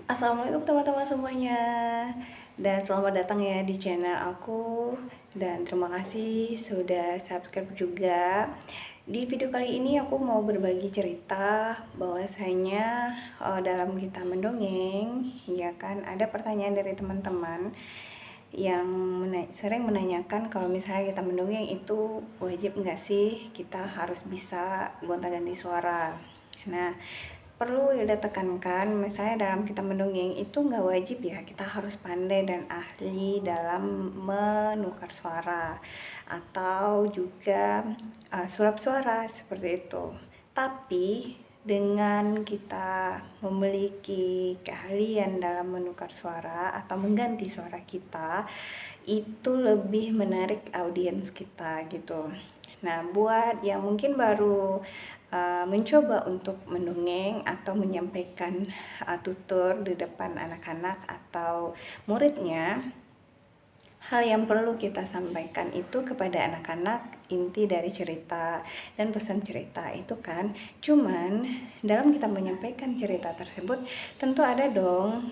Assalamualaikum teman-teman semuanya. Dan selamat datang ya di channel aku. Dan terima kasih sudah subscribe juga. Di video kali ini aku mau berbagi cerita bahwasanya dalam kita mendongeng, ya kan, ada pertanyaan dari teman-teman yang sering menanyakan kalau misalnya kita mendongeng itu wajib nggak sih kita harus bisa gonta-ganti suara. Nah, perlu ya tekankan, misalnya dalam kita mendongeng itu nggak wajib ya kita harus pandai dan ahli dalam menukar suara atau juga sulap suara seperti itu. Tapi dengan kita memiliki keahlian dalam menukar suara atau mengganti suara kita, itu lebih menarik audiens kita gitu. Nah, buat yang mungkin baru mencoba untuk mendongeng atau menyampaikan tutur di depan anak-anak atau muridnya, hal yang perlu kita sampaikan itu kepada anak-anak inti dari cerita dan pesan cerita itu kan. Cuman dalam kita menyampaikan cerita tersebut tentu ada dong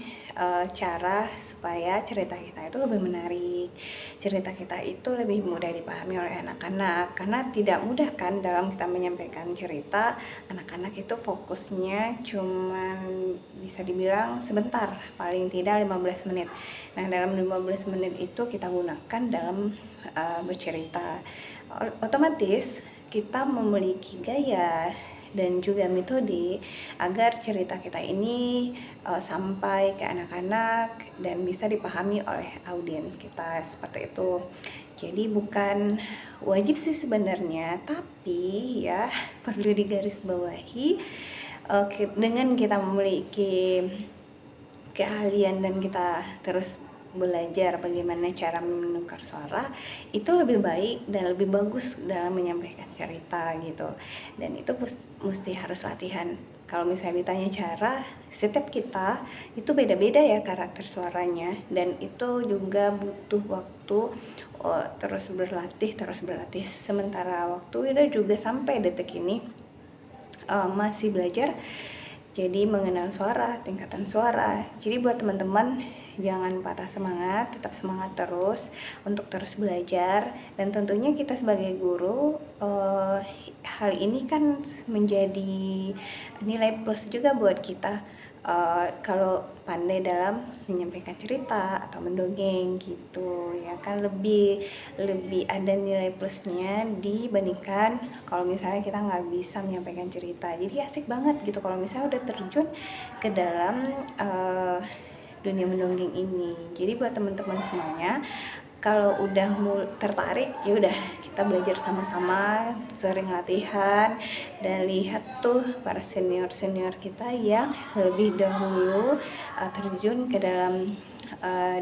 cara supaya cerita kita itu lebih menarik, cerita kita itu lebih mudah dipahami oleh anak-anak. Karena tidak mudah kan dalam kita menyampaikan cerita, anak-anak itu fokusnya cuman bisa dibilang sebentar, paling tidak 15 menit. Nah, dalam 15 menit itu kita gunakan dalam bercerita. Otomatis kita memiliki gaya dan juga metode agar cerita kita ini sampai ke anak-anak dan bisa dipahami oleh audiens kita seperti itu. Jadi bukan wajib sih sebenarnya, tapi ya perlu digarisbawahi dengan kita memiliki keahlian dan kita terus belajar bagaimana cara menukar suara, itu lebih baik dan lebih bagus dalam menyampaikan cerita gitu. Dan itu mesti harus latihan. Kalau misalnya ditanya cara, setiap kita itu beda-beda ya karakter suaranya, dan itu juga butuh waktu terus berlatih. Sementara waktu itu juga sampai detik ini masih belajar, jadi mengenal suara, tingkatan suara. Jadi buat teman-teman jangan patah semangat, tetap semangat terus untuk terus belajar. Dan tentunya kita sebagai guru, hal ini kan menjadi nilai plus juga buat kita kalau pandai dalam menyampaikan cerita atau mendongeng gitu ya kan, lebih ada nilai plusnya dibandingkan kalau misalnya kita nggak bisa menyampaikan cerita. Jadi asik banget gitu kalau misalnya udah terjun ke dalam dunia mendongeng ini. Jadi buat teman-teman semuanya, kalau udah tertarik, ya udah kita belajar sama-sama, sering latihan dan lihat tuh para senior kita yang lebih dahulu terjun ke dalam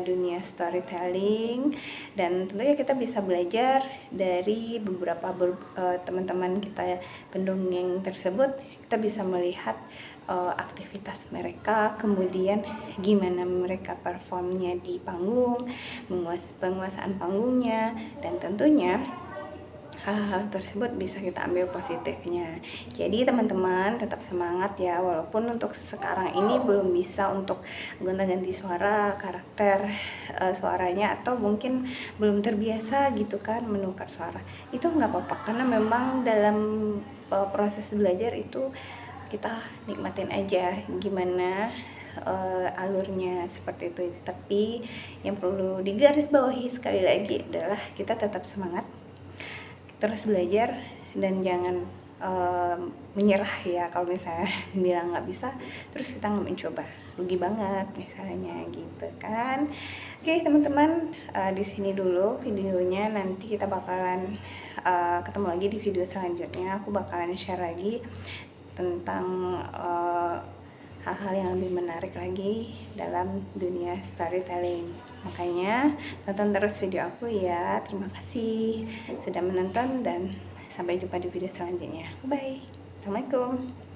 dunia storytelling. Dan tentunya kita bisa belajar dari beberapa teman-teman kita pendongeng tersebut. Kita bisa melihat aktivitas mereka, kemudian gimana mereka performnya di panggung, penguasaan panggungnya, dan tentunya hal-hal tersebut bisa kita ambil positifnya. Jadi teman-teman tetap semangat ya, walaupun untuk sekarang ini belum bisa untuk gonta-ganti suara, karakter suaranya, atau mungkin belum terbiasa gitu kan menukar suara. Itu nggak apa-apa, karena memang dalam proses belajar itu kita nikmatin aja gimana alurnya seperti itu. Tapi yang perlu digarisbawahi sekali lagi adalah kita tetap semangat, terus belajar, dan jangan menyerah ya. Kalau misalnya bilang nggak bisa terus kita nggak mencoba, rugi banget misalnya gitu kan. Oke teman-teman, di sini dulu videonya, nanti kita bakalan ketemu lagi di video selanjutnya. Aku bakalan share lagi tentang hal-hal yang lebih menarik lagi dalam dunia storytelling. Makanya tonton terus video aku ya. Terima kasih sudah menonton dan sampai jumpa di video selanjutnya. Bye. Assalamualaikum.